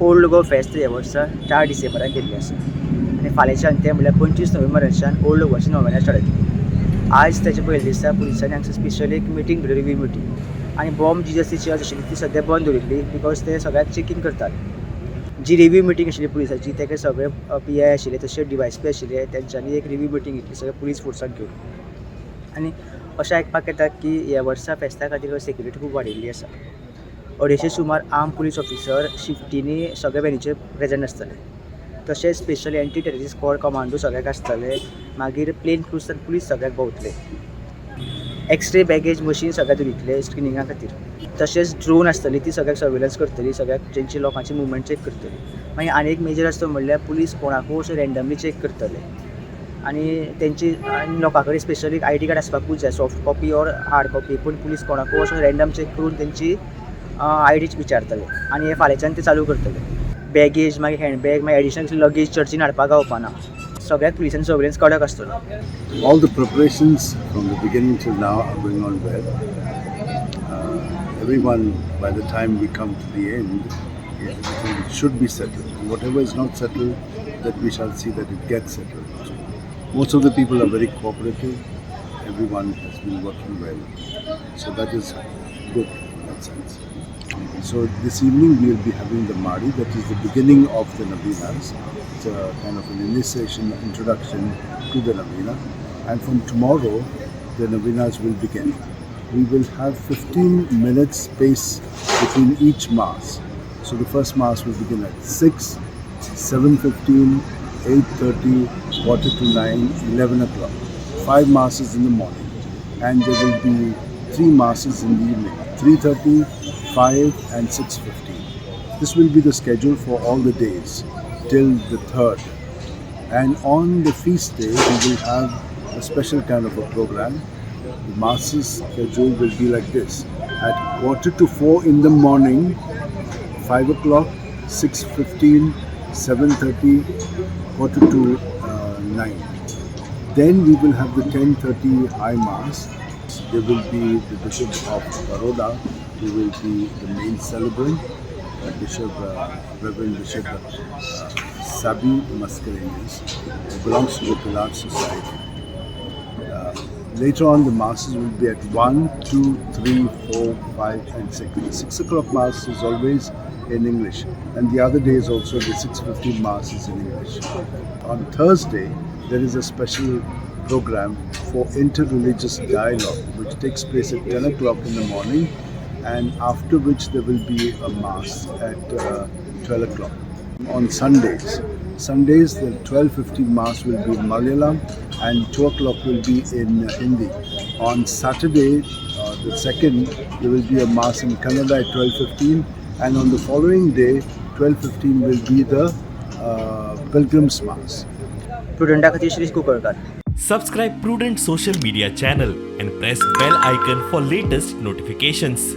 Old गो फेस्त ह्या वर्सा 4 डिसेंबराक केल्ली आसा आनी फाल्यांच्यान तें म्हणल्यार 25 नोव्हेंबराच्यान ओल्ड गोवाची नोवेना स्टार्ट जातली. आज तेच्या पयल्या दिसा पुलिसांनी हांगसर स्पेशल एक मिटींग दवरली, रिव्यू मिटींग, आनी बॉम्ब जी आसली चर्च आशिल्ली ती सद्या बंद दवरिल्ली बिकॉज ते सगळ्याक चेकींग करतात. जी रिव्यू मिटींग आशिल्ली पुलिसाची तेका सगळे PI आशिल्ले तशें DYSP आशिल्ले तेंच्यांनी एक रिव्यू मिटींग घेतली सगळ्या पुलीस फोर्साक घेवन. आनी अशें आयकपाक येता की ह्या वर्सा फेस्ता खातीर सेक्युरिटी खूब वाडिल्ली आसा. 250 सुमार आर्म पुलीस ऑफिसर शिफ्टींनी सगळे वेन्यूचेर प्रेजेंट आसतले. तशेंच special anti terrorist squad commando सगळ्याक आसतले. मागीर प्लेन क्रूजर पुलीस सगळ्याक भोंवतले. एक्सरे बॅगेज मशीन सगळ्याक दवरितले स्क्रिनिंगा खातीर. तशेंच ड्रोन आसतली ती सगळ्याक सर्वेलन्स करतली, सगळ्याक जेंची लोकांची मुवमेंट चेक करतली. मागीर आनी एक मेजर आसता म्हणल्यार पुलीस कोणाकूय अशें रँडमली चेक करतले आनी तेंची लोकां कडेन स्पेशली ID कार्ड आसपाकूच जाय, soft copy or hard copy, पूण पुलीस कोणाकूय अशें रँडम चेक करून तेंची ID विचारतले आनी हे फाल्यांच्यान ते चालू करतले. बॅगेज मागीर हँडबॅग मागीर एडिशनल लगेज चर्चीन हाडपाक गावपाना. सगळ्याक पुलिसांनी सर्वेलन्स कडक आसतलो. All the preparations from the beginning till now are going on well. Everyone, by the time we come to the end, everything should be settled. And whatever is not settled, that we shall see that it gets settled. Most of the people are very cooperative. Everyone has been working well. So that is good in that sense. So this evening we will be having the Mari, that is the beginning of the Novenas. It's a kind of an initiation, introduction to the Novena. And from tomorrow the Novenas will begin. We will have 15 minutes space between each Mass. So the first Mass will begin at 6, 7:15, 8:30, 8:45, 11 o'clock. 5 Masses in the morning. And there will be 3 Masses in the evening, 3:30, 5 and 6:15. This will be the schedule for all the days till the 3rd. And on the feast day we will have a special kind of a program. The Masses schedule will be like this: at 3:45 in the morning, 5 o'clock, 6:15, 7:30, 8:45. Then we will have the 10:30 High Mass. There will be the Bishop of Baroda, who will be the main celebrant, Reverend Bishop Sabi Mascarenes, who belongs to the Pilar Society. Later on the Masses will be at 1, 2, 3, 4, 5 and 6. The 6 o'clock Mass is always in English, and the other days also the 6:15 Mass is in English. On Thursday there is a special program for interreligious dialogue which takes place at 10 o'clock in the morning, and after which there will be a Mass at 12 o'clock. On Sundays the 12:15 Mass will be in Malayalam and 2 o'clock will be in Hindi. On Saturday, the 2nd, there will be a Mass in Kannada at 12:15, and on the following day, 12:15 will be the Pilgrim's Mass. Prudent खातीर Shri कुकळकार. Subscribe Prudent social media channel and press bell icon for latest notifications.